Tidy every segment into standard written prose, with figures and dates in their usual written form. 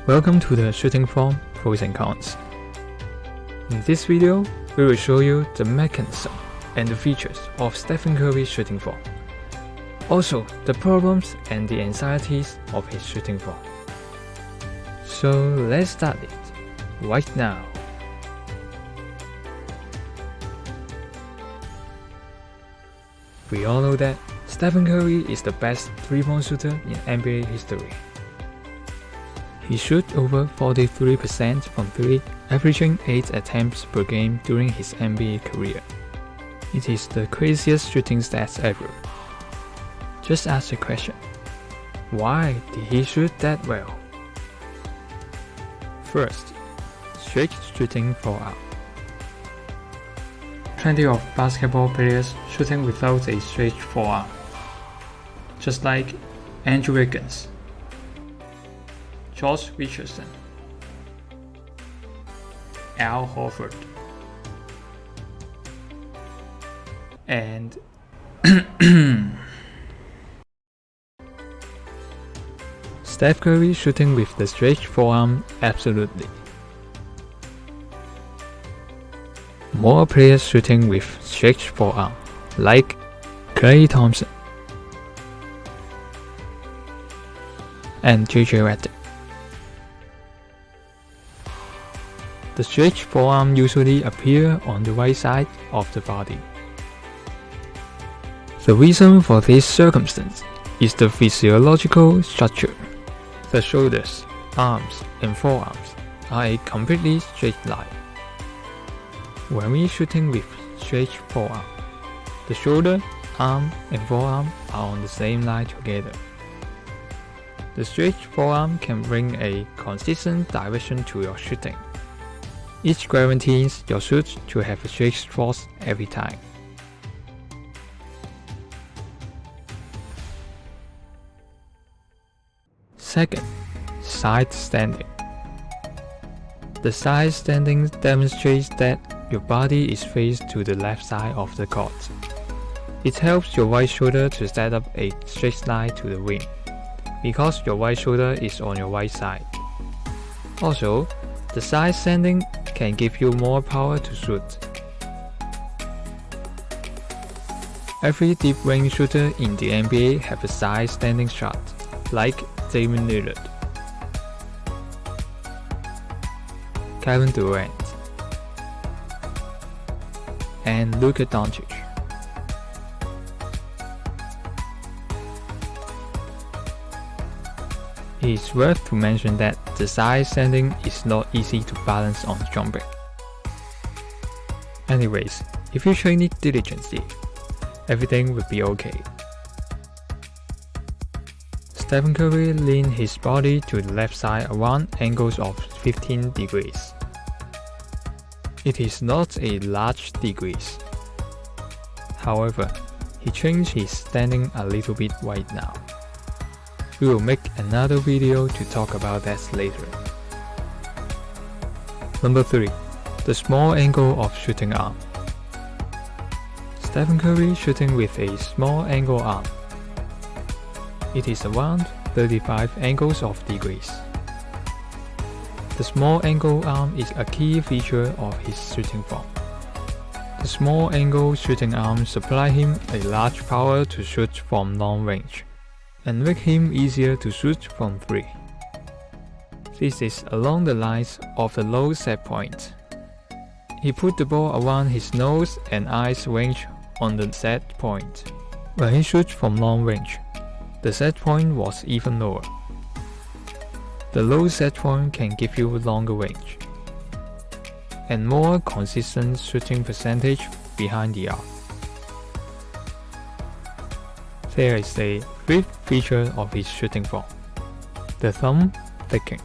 Welcome to the shooting form pros and cons. In this video, we will show you the mechanism and the features of Stephen Curry's shooting form. Also, the problems and the anxieties of his shooting form. So let's start it right now. We all know that Stephen Curry is the best three-point shooter in NBA history. He shot over 43% from 3, averaging 8 attempts per game during his NBA career. It is the craziest shooting stats ever. Just ask the question, why did he shoot that well? First, straight shooting forearm. Plenty of basketball players shooting without a straight forearm, just like Andrew Wiggins, Josh Richardson, Al Horford, and Steph Curry shooting with the straight forearm, absolutely. More players shooting with straight forearm, like Klay Thompson and JJ Redick. The straight forearm usually appear on the right side of the body. The reason for this circumstance is the physiological structure. The shoulders, arms, and forearms are a completely straight line. When we shooting with straight forearm, the shoulder, arm, and forearm are on the same line together. The straight forearm can bring a consistent direction to your shooting. It guarantees your shoot to have a straight force every time. Second, side standing. The side standing demonstrates that your body is faced to the left side of the court. It helps your right shoulder to set up a straight line to the rim, because your right shoulder is on your right side. Also, the side standing can give you more power to shoot. Every deep range shooter in the NBA have a side standing shot, like Damian Lillard, Kevin Durant, and Luka Doncic. It is worth to mention that the side standing is not easy to balance on jumping. Anyways, if you train it diligently, everything will be okay. Stephen Curry leaned his body to the left side around angles of 15 degrees. It is not a large degrees. However, he changed his standing a little bit right now. We will make another video to talk about that later. Number 3. The small angle of shooting arm. Stephen Curry shooting with a small angle arm. It is around 35 angles of degrees. The small angle arm is a key feature of his shooting form. The small angle shooting arm supply him a large power to shoot from long range, and make him easier to shoot from 3. This is along the lines of the low set point. He put the ball around his nose and eyes range on the set point. When he shoots from long range, the set point was even lower. The low set point can give you longer range and more consistent shooting percentage behind the arc. There is a fifth feature of his shooting form, the thumb flicking.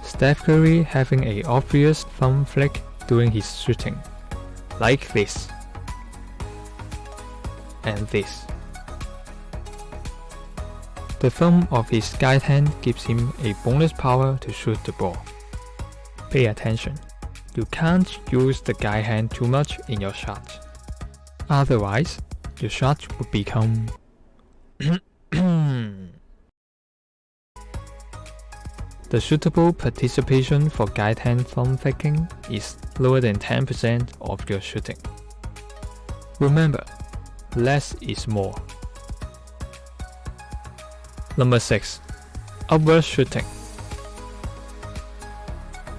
Steph Curry having a obvious thumb flick during his shooting, like this and this. The thumb of his guide hand gives him a bonus power to shoot the ball. Pay attention, you can't use the guide hand too much in your shot. Otherwise, your shot would become the suitable participation for guide hand thumb flicking is lower than 10% of your shooting. Remember, less is more. Number 6. Upward shooting.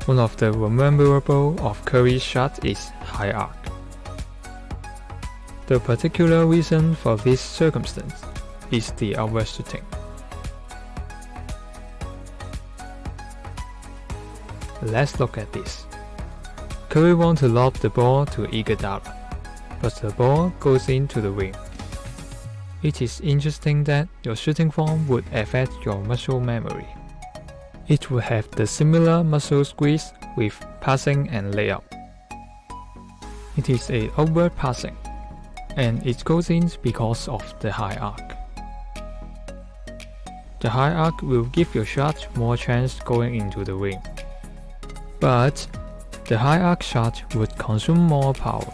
One of the memorable of Curry's shot is high arc. The particular reason for this circumstance is the upward shooting. Let's look at this. Curry wants to lob the ball to Iguodala, but the ball goes into the rim. It is interesting that your shooting form would affect your muscle memory. It would have the similar muscle squeeze with passing and layup. It is a upward passing, and it goes in because of the high arc. The high arc will give your shot more chance going into the rim. But the high arc shot would consume more power,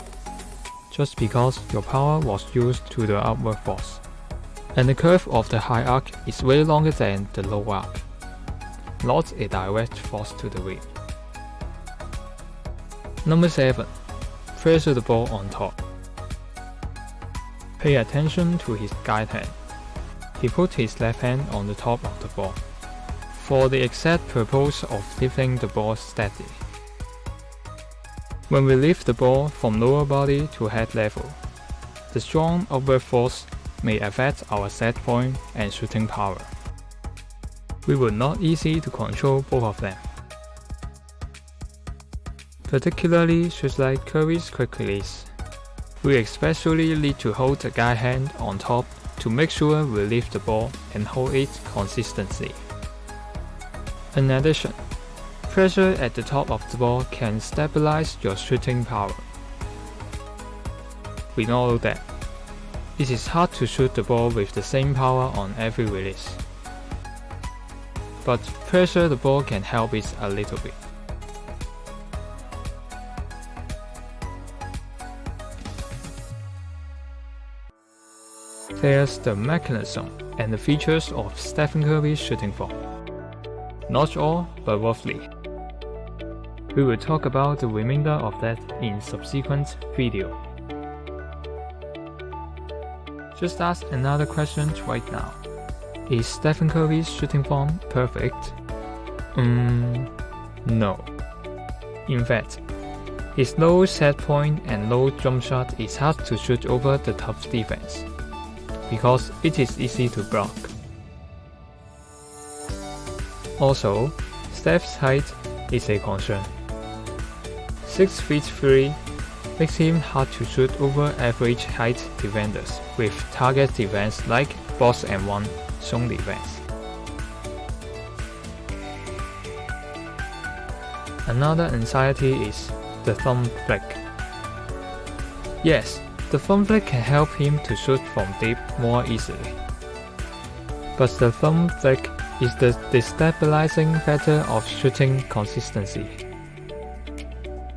just because your power was used to the upward force, and the curve of the high arc is way longer than the low arc, not a direct force to the rim. Number 7. Pressure the ball on top. Pay attention to his guide hand. He put his left hand on the top of the ball, for the exact purpose of lifting the ball steadily. When we lift the ball from lower body to head level, the strong upward force may affect our set point and shooting power. We were not easy to control both of them. Particularly shots like Curry's quick release. We especially need to hold the guide hand on top to make sure we lift the ball and hold it consistently. In addition, pressure at the top of the ball can stabilize your shooting power. We know that it is hard to shoot the ball with the same power on every release, but pressure the ball can help it a little bit. There's the mechanism and the features of Stephen Curry's shooting form. Not all, but roughly. We will talk about the remainder of that in subsequent video. Just ask another question right now. Is Stephen Curry's shooting form perfect? No. In fact, his low set point and low jump shot is hard to shoot over the tough defense, because it is easy to block. Also, Steph's height is a concern. 6'3" makes him hard to shoot over average height defenders with target defense like box and one zone defense. Another anxiety is the thumb flick. Yes, the thumb flick can help him to shoot from deep more easily. But the thumb flick is the destabilizing factor of shooting consistency.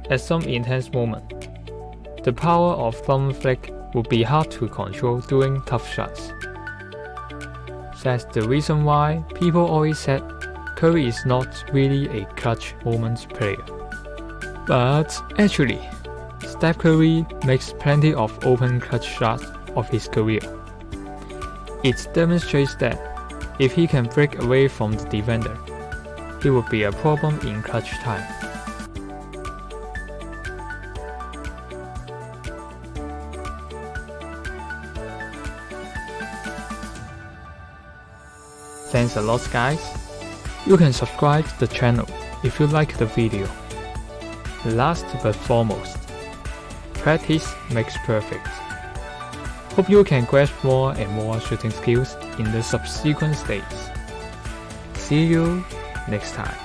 At some intense moment, the power of thumb flick would be hard to control during tough shots. That's the reason why people always said Curry is not really a clutch moments player. But actually, Steph Curry makes plenty of open clutch shots of his career. It demonstrates that if he can break away from the defender, he would be a problem in clutch time. Thanks a lot, guys. You can subscribe to the channel if you like the video. Last but foremost, practice makes perfect. Hope you can grasp more and more shooting skills in the subsequent stages. See you next time.